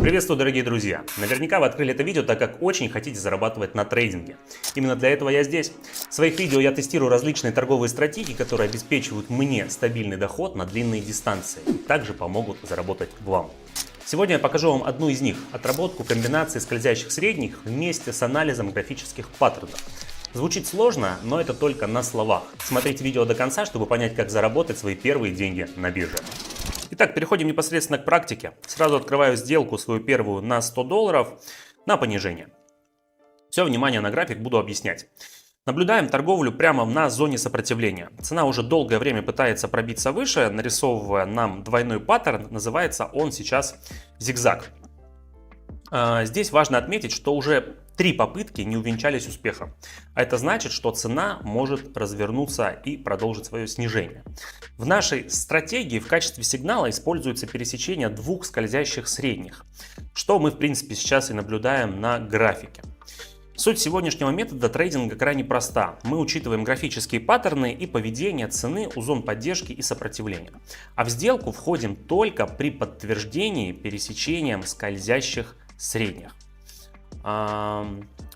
Приветствую, дорогие друзья! Наверняка вы открыли это видео, так как очень хотите зарабатывать на трейдинге. Именно для этого я здесь. В своих видео я тестирую различные торговые стратегии, которые обеспечивают мне стабильный доход на длинные дистанции. Также помогут заработать вам. Сегодня я покажу вам одну из них – отработку комбинации скользящих средних вместе с анализом графических паттернов. Звучит сложно, но это только на словах. Смотрите видео до конца, чтобы понять, как заработать свои первые деньги на бирже. Итак, переходим непосредственно к практике. Сразу открываю сделку свою первую на $100 на понижение. Все, внимание на график, буду объяснять. Наблюдаем торговлю прямо на зоне сопротивления. Цена уже долгое время пытается пробиться выше, нарисовывая нам двойной паттерн. Называется он сейчас зигзаг. Здесь важно отметить, что уже 3 попытки не увенчались успехом. А это значит, что цена может развернуться и продолжить свое снижение. В нашей стратегии в качестве сигнала используется пересечение двух скользящих средних, что мы в принципе сейчас и наблюдаем на графике. Суть сегодняшнего метода трейдинга крайне проста. Мы учитываем графические паттерны и поведение цены у зон поддержки и сопротивления. А в сделку входим только при подтверждении пересечением скользящих средних.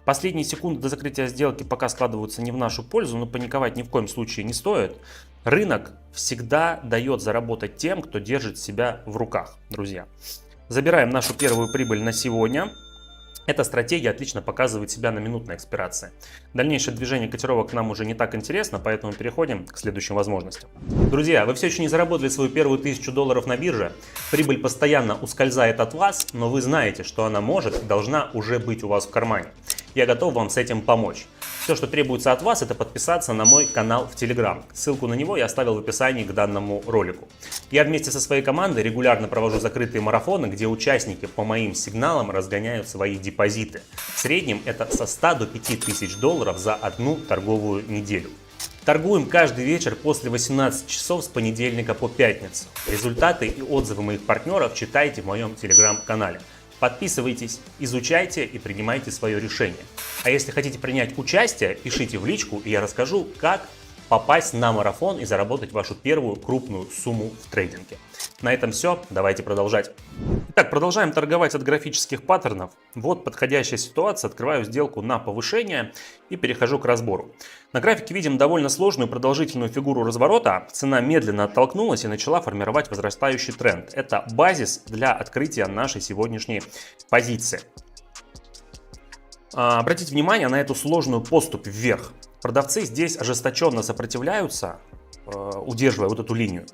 Последние секунды до закрытия сделки пока складываются не в нашу пользу, но паниковать ни в коем случае не стоит. Рынок всегда дает заработать тем, кто держит себя в руках, друзья. Забираем нашу первую прибыль на сегодня. Эта стратегия отлично показывает себя на минутной экспирации. Дальнейшее движение котировок нам уже не так интересно, поэтому переходим к следующим возможностям. Друзья, вы все еще не заработали свою первую $1000 на бирже. Прибыль постоянно ускользает от вас, но вы знаете, что она может и должна уже быть у вас в кармане. Я готов вам с этим помочь. Все, что требуется от вас, это подписаться на мой канал в Telegram. Ссылку на него я оставил в описании к данному ролику. Я вместе со своей командой регулярно провожу закрытые марафоны, где участники по моим сигналам разгоняют свои депозиты. В среднем это со 100 до 5000 долларов за одну торговую неделю. Торгуем каждый вечер после 18 часов с понедельника по пятницу. Результаты и отзывы моих партнеров читайте в моем Telegram-канале. Подписывайтесь, изучайте и принимайте свое решение. А если хотите принять участие, пишите в личку, и я расскажу, как попасть на марафон и заработать вашу первую крупную сумму в трейдинге. На этом все, давайте продолжать. Итак, продолжаем торговать от графических паттернов. Вот подходящая ситуация, открываю сделку на повышение и перехожу к разбору. На графике видим довольно сложную продолжительную фигуру разворота. Цена медленно оттолкнулась и начала формировать возрастающий тренд. Это базис для открытия нашей сегодняшней позиции. Обратите внимание на эту сложную поступь вверх. Продавцы здесь ожесточенно сопротивляются, удерживая вот эту линию.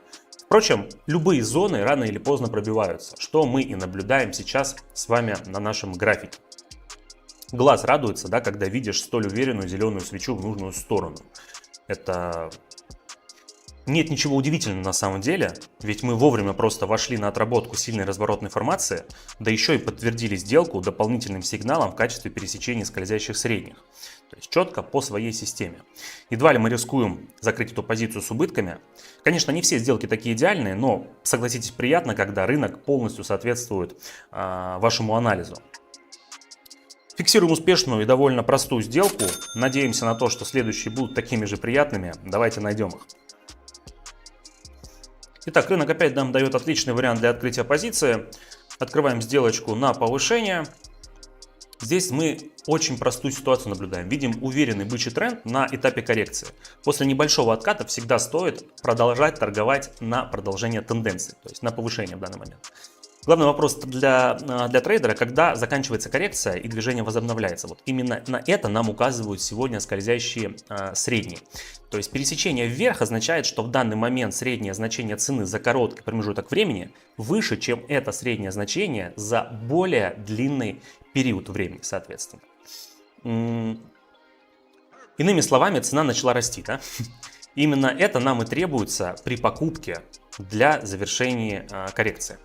Впрочем, любые зоны рано или поздно пробиваются, что мы и наблюдаем сейчас с вами на нашем графике. Глаз радуется, да, когда видишь столь уверенную зеленую свечу в нужную сторону. Нет ничего удивительного на самом деле, ведь мы вовремя просто вошли на отработку сильной разворотной формации, да еще и подтвердили сделку дополнительным сигналом в качестве пересечения скользящих средних. То есть четко по своей системе. Едва ли мы рискуем закрыть эту позицию с убытками. Конечно, не все сделки такие идеальные, но, согласитесь, приятно, когда рынок полностью соответствует вашему анализу. Фиксируем успешную и довольно простую сделку. Надеемся на то, что следующие будут такими же приятными. Давайте найдем их. Итак, рынок опять нам дает отличный вариант для открытия позиции. Открываем сделочку на повышение. Здесь мы очень простую ситуацию наблюдаем. Видим уверенный бычий тренд на этапе коррекции. После небольшого отката всегда стоит продолжать торговать на продолжение тенденции, то есть на повышение в данный момент. Главный вопрос для трейдера, когда заканчивается коррекция и движение возобновляется. Вот именно на это нам указывают сегодня скользящие средние. То есть пересечение вверх означает, что в данный момент среднее значение цены за короткий промежуток времени выше, чем это среднее значение за более длинный период времени, соответственно. Иными словами, цена начала расти. Да? Именно это нам и требуется при покупке для завершения коррекции.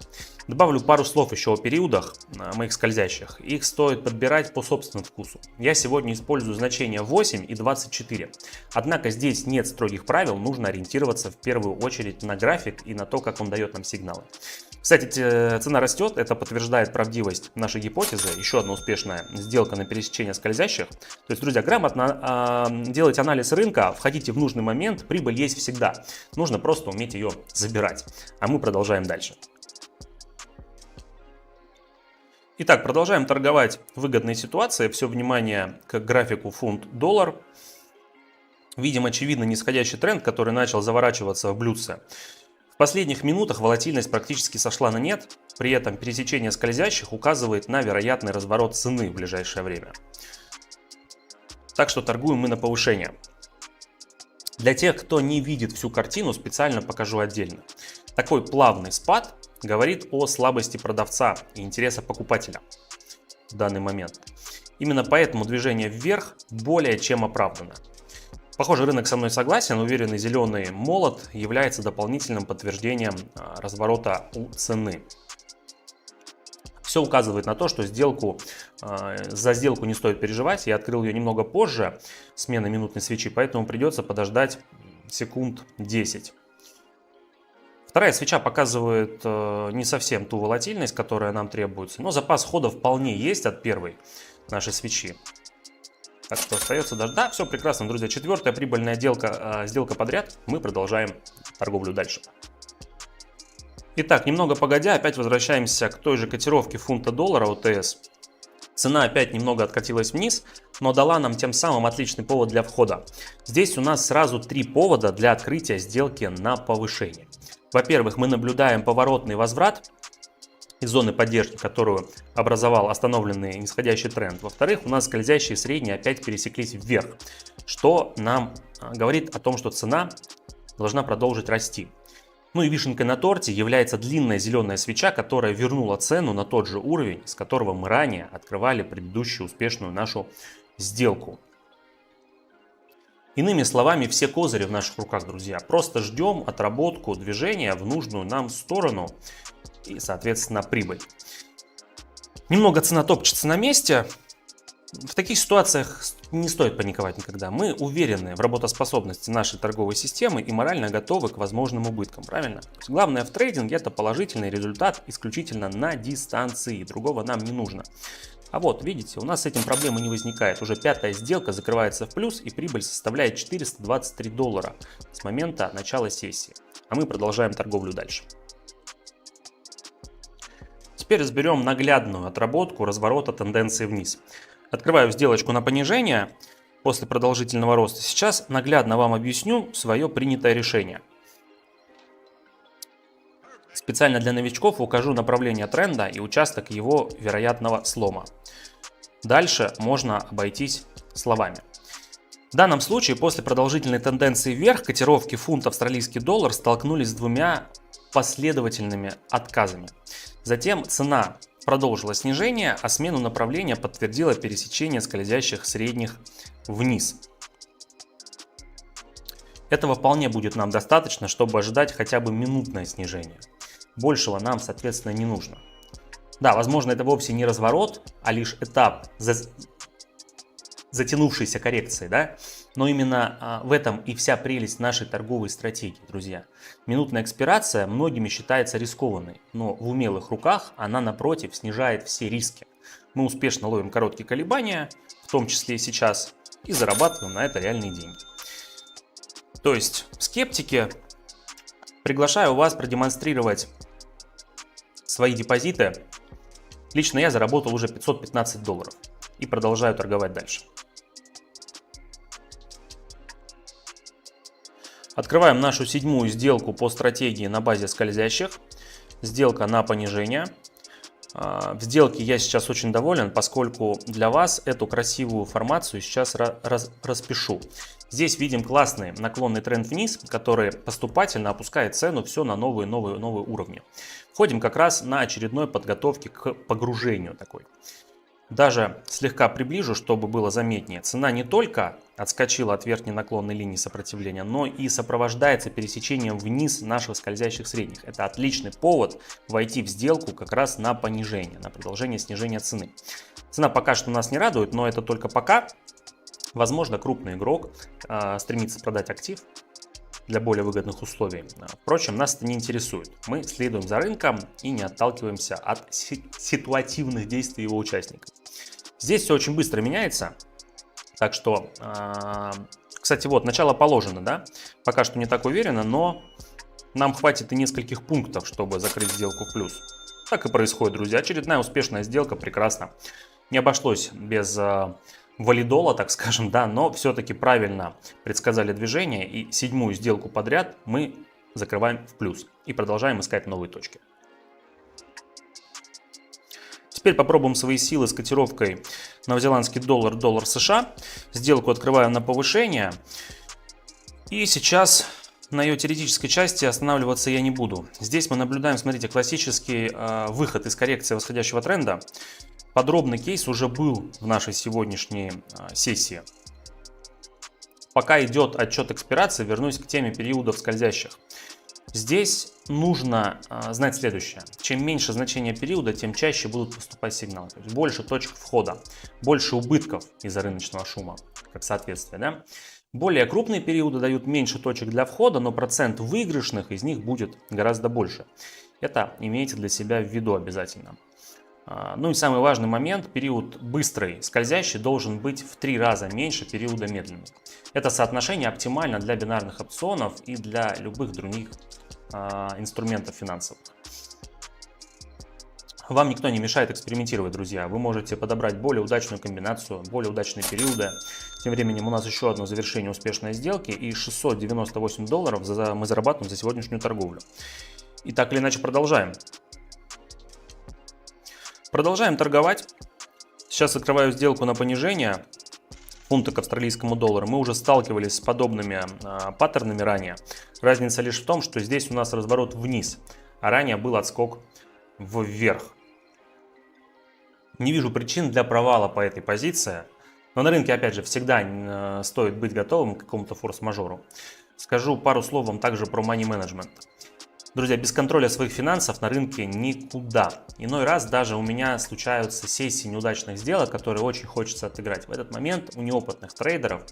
Добавлю пару слов еще о периодах моих скользящих. Их стоит подбирать по собственному вкусу. Я сегодня использую значения 8 и 24. Однако здесь нет строгих правил, нужно ориентироваться в первую очередь на график и на то, как он дает нам сигналы. Кстати, цена растет, это подтверждает правдивость нашей гипотезы. Еще одна успешная сделка на пересечение скользящих. То есть, друзья, грамотно делайте анализ рынка, входите в нужный момент, прибыль есть всегда. Нужно просто уметь ее забирать. А мы продолжаем дальше. Итак, продолжаем торговать в выгодной ситуации. Все внимание к графику фунт-доллар. Видим очевидно нисходящий тренд, который начал заворачиваться в блюдце. В последних минутах волатильность практически сошла на нет. При этом пересечение скользящих указывает на вероятный разворот цены в ближайшее время. Так что торгуем мы на повышение. Для тех, кто не видит всю картину, специально покажу отдельно. Такой плавный спад говорит о слабости продавца и интереса покупателя в данный момент. Именно поэтому движение вверх более чем оправдано. Похоже, рынок со мной согласен. Уверенный зеленый молот является дополнительным подтверждением разворота у цены. Все указывает на то, что за сделку не стоит переживать. Я открыл ее немного позже смены минутной свечи, поэтому придется подождать секунд 10. Вторая свеча показывает не совсем ту волатильность, которая нам требуется, но запас хода вполне есть от первой нашей свечи. Так что остается даже... Да, все прекрасно, друзья. Четвертая прибыльная сделка подряд. Мы продолжаем торговлю дальше. Итак, немного погодя, опять возвращаемся к той же котировке фунта-доллара ОТС. Цена опять немного откатилась вниз, но дала нам тем самым отличный повод для входа. Здесь у нас сразу три повода для открытия сделки на повышение. Во-первых, мы наблюдаем поворотный возврат из зоны поддержки, которую образовал остановленный нисходящий тренд. Во-вторых, у нас скользящие средние опять пересеклись вверх, что нам говорит о том, что цена должна продолжить расти. Ну и вишенкой на торте является длинная зеленая свеча, которая вернула цену на тот же уровень, с которого мы ранее открывали предыдущую успешную нашу сделку. Иными словами, все козыри в наших руках, друзья. Просто ждем отработку движения в нужную нам сторону и, соответственно, прибыль. Немного цена топчется на месте. В таких ситуациях не стоит паниковать никогда. Мы уверены в работоспособности нашей торговой системы и морально готовы к возможным убыткам, правильно? Главное в трейдинге — это положительный результат исключительно на дистанции. Другого нам не нужно. А вот, видите, у нас с этим проблемы не возникает. Уже пятая сделка закрывается в плюс, и прибыль составляет $423 с момента начала сессии. А мы продолжаем торговлю дальше. Теперь разберем наглядную отработку разворота тенденции вниз. Открываю сделочку на понижение после продолжительного роста. Сейчас наглядно вам объясню свое принятое решение. Специально для новичков укажу направление тренда и участок его вероятного слома. Дальше можно обойтись словами. В данном случае после продолжительной тенденции вверх котировки фунт-австралийский доллар столкнулись с двумя последовательными отказами. Затем цена продолжила снижение, а смену направления подтвердило пересечение скользящих средних вниз. Этого вполне будет нам достаточно, чтобы ожидать хотя бы минутное снижение. Большего нам, соответственно, не нужно. Да, возможно, это вовсе не разворот, а лишь этап затянувшейся коррекции, да? Но именно в этом и вся прелесть нашей торговой стратегии, друзья. Минутная экспирация многими считается рискованной, но в умелых руках она, напротив, снижает все риски. Мы успешно ловим короткие колебания, в том числе и сейчас, и зарабатываем на это реальные деньги. То есть, скептики, приглашаю вас продемонстрировать свои депозиты. Лично я заработал уже $515 и продолжаю торговать дальше. Открываем нашу седьмую сделку по стратегии на базе скользящих. Сделка на понижение. В сделке я сейчас очень доволен, поскольку для вас эту красивую формацию сейчас распишу. Здесь видим классный наклонный тренд вниз, который поступательно опускает цену все на новые уровни. Входим как раз на очередной подготовке к погружению такой. Даже слегка приближу, чтобы было заметнее. Цена не только отскочила от верхней наклонной линии сопротивления, но и сопровождается пересечением вниз наших скользящих средних. Это отличный повод войти в сделку как раз на понижение, на продолжение снижения цены. Цена пока что нас не радует, но это только пока. Возможно, крупный игрок стремится продать актив для более выгодных условий. Впрочем, нас это не интересует. Мы следуем за рынком и не отталкиваемся от ситуативных действий его участников. Здесь все очень быстро меняется. Так что, кстати, вот начало положено, да? Пока что не так уверенно, но нам хватит и нескольких пунктов, чтобы закрыть сделку в плюс. Так и происходит, друзья. Очередная успешная сделка, прекрасно. Не обошлось без валидола, так скажем, да, но все-таки правильно предсказали движение, и седьмую сделку подряд мы закрываем в плюс и продолжаем искать новые точки. Теперь попробуем свои силы с котировкой новозеландский доллар, доллар США. Сделку открываем на повышение. И сейчас на ее теоретической части останавливаться я не буду. Здесь мы наблюдаем, смотрите, классический выход из коррекции восходящего тренда. Подробный кейс уже был в нашей сегодняшней сессии. Пока идет отчет экспирации, вернусь к теме периодов скользящих. Здесь нужно знать следующее. Чем меньше значение периода, тем чаще будут поступать сигналы. То есть больше точек входа, больше убытков из-за рыночного шума, как соответствие. Да? Более крупные периоды дают меньше точек для входа, но процент выигрышных из них будет гораздо больше. Это имейте для себя в виду обязательно. Ну и самый важный момент, период быстрый, скользящий должен быть в 3 раза меньше периода медленный. Это соотношение оптимально для бинарных опционов и для любых других инструментов финансовых. Вам никто не мешает экспериментировать, друзья. Вы можете подобрать более удачную комбинацию, более удачные периоды. Тем временем у нас еще одно завершение успешной сделки, и $698 мы зарабатываем за сегодняшнюю торговлю. И так или иначе продолжаем. Продолжаем торговать. Сейчас открываю сделку на понижение фунта к австралийскому доллару. Мы уже сталкивались с подобными паттернами ранее. Разница лишь в том, что здесь у нас разворот вниз, а ранее был отскок вверх. Не вижу причин для провала по этой позиции. Но на рынке, опять же, всегда стоит быть готовым к какому-то форс-мажору. Скажу пару слов вам также про money management. Друзья, без контроля своих финансов на рынке никуда. Иной раз даже у меня случаются сессии неудачных сделок, которые очень хочется отыграть. В этот момент у неопытных трейдеров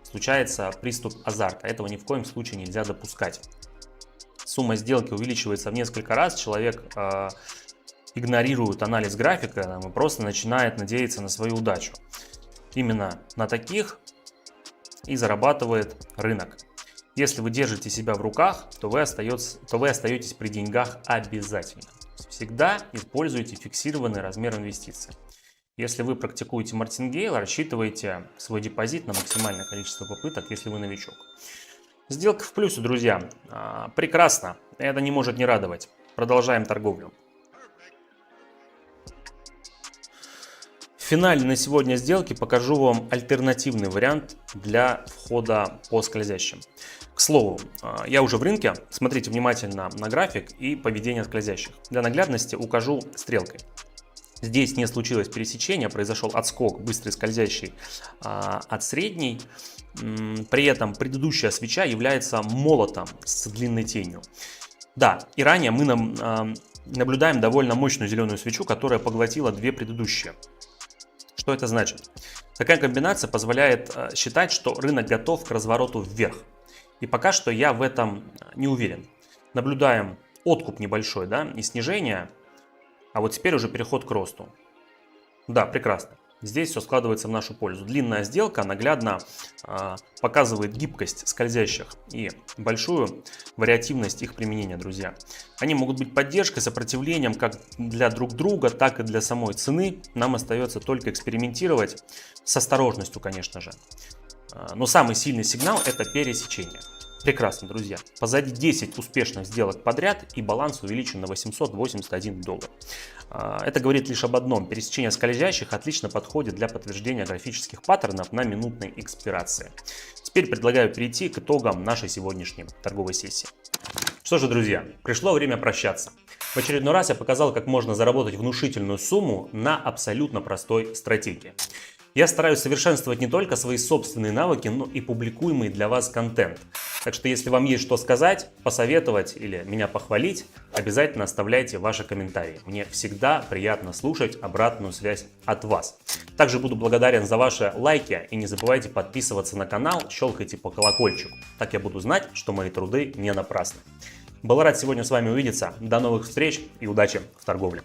случается приступ азарта. Этого ни в коем случае нельзя допускать. Сумма сделки увеличивается в несколько раз, человек игнорирует анализ графика и просто начинает надеяться на свою удачу. Именно на таких и зарабатывает рынок. Если вы держите себя в руках, то вы остаетесь при деньгах обязательно. Всегда используйте фиксированный размер инвестиций. Если вы практикуете мартингейл, рассчитывайте свой депозит на максимальное количество попыток, если вы новичок. Сделка в плюсе, друзья. Прекрасно. Это не может не радовать. Продолжаем торговлю. В финале на сегодня сделки покажу вам альтернативный вариант для входа по скользящим. К слову, я уже в рынке, смотрите внимательно на график и поведение скользящих. Для наглядности укажу стрелкой. Здесь не случилось пересечение, произошел отскок быстрый скользящий от средней. При этом предыдущая свеча является молотом с длинной тенью. Да, и ранее мы наблюдаем довольно мощную зеленую свечу, которая поглотила две предыдущие. Что это значит? Такая комбинация позволяет считать, что рынок готов к развороту вверх. И пока что я в этом не уверен. Наблюдаем откуп небольшой, да, и снижение, а вот теперь уже переход к росту. Да, прекрасно. Здесь все складывается в нашу пользу. Длинная сделка наглядно показывает гибкость скользящих и большую вариативность их применения, друзья. Они могут быть поддержкой, сопротивлением как для друг друга, так и для самой цены. Нам остается только экспериментировать с осторожностью, конечно же. Но самый сильный сигнал – это пересечение. Прекрасно, друзья. Позади 10 успешных сделок подряд, и баланс увеличен на $881. Это говорит лишь об одном. Пересечение скользящих отлично подходит для подтверждения графических паттернов на минутной экспирации. Теперь предлагаю перейти к итогам нашей сегодняшней торговой сессии. Что же, друзья, пришло время прощаться. В очередной раз я показал, как можно заработать внушительную сумму на абсолютно простой стратегии. Я стараюсь совершенствовать не только свои собственные навыки, но и публикуемый для вас контент. Так что если вам есть что сказать, посоветовать или меня похвалить, обязательно оставляйте ваши комментарии. Мне всегда приятно слушать обратную связь от вас. Также буду благодарен за ваши лайки и не забывайте подписываться на канал, щелкайте по колокольчику. Так я буду знать, что мои труды не напрасны. Был рад сегодня с вами увидеться. До новых встреч и удачи в торговле.